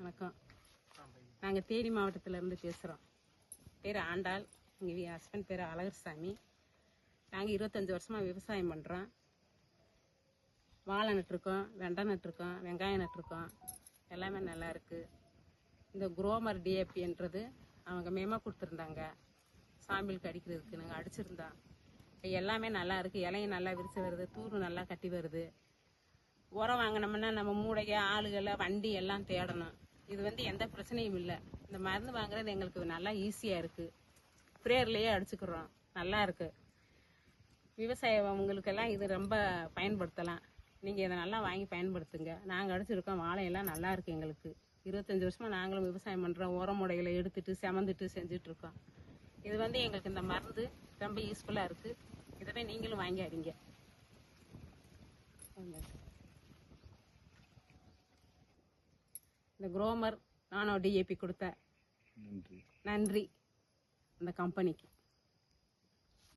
வணக்கம். நாங்கள் தேனி மாவட்டத்திலேருந்து பேசுகிறோம். பேர் ஆண்டாள். எங்கள் ஹஸ்பண்ட் பேர் அழகர்சாமி. நாங்கள் 25 வருஷமாக விவசாயம் பண்ணுறோம். வாழை நட்டுருக்கோம், வெண்டை நட்டுருக்கோம், வெங்காயம் நட்டுருக்கோம். எல்லாமே நல்லா இருக்குது. இந்த குரோமர் டிஏபின்றது அவங்க மேமாக கொடுத்துருந்தாங்க. சாம்பிளுக்கு அடிக்கிறதுக்கு நாங்கள் அடிச்சிருந்தோம். எல்லாமே நல்லா இருக்குது. இலையும் நல்லா விரிச்சு வருது, தூர் நல்லா கட்டி வருது. உரம் வாங்கினோம்னா நம்ம மூளைக்கு ஆளுகளை வண்டி எல்லாம் தேடணும். இது எந்த பிரச்சனையும் இல்லை. இந்த மருந்து வாங்குறது எங்களுக்கு நல்லா ஈஸியாக இருக்குது. ஸ்ப்ரேயர்லேயே அடிச்சுக்கிறோம். நல்லா இருக்குது. விவசாயவங்களுக்கெல்லாம் இது ரொம்ப பயன்படுத்தலாம். நீங்கள் இதை நல்லா வாங்கி பயன்படுத்துங்க. நாங்கள் அடிச்சிருக்கோம். வாழையெல்லாம் நல்லா இருக்குது. எங்களுக்கு 25 வருஷமாக நாங்களும் விவசாயம் பண்ணுறோம். உரம் முடைகளை எடுத்துட்டு செமந்துட்டு செஞ்சுட்ருக்கோம். இது எங்களுக்கு இந்த மருந்து ரொம்ப யூஸ்ஃபுல்லாக இருக்குது. இதவே நீங்களும் வாங்கி அடிங்க. இந்த குரோமர் நானோ டிஏபி கொடுத்த நன்றி அந்த கம்பெனிக்கு.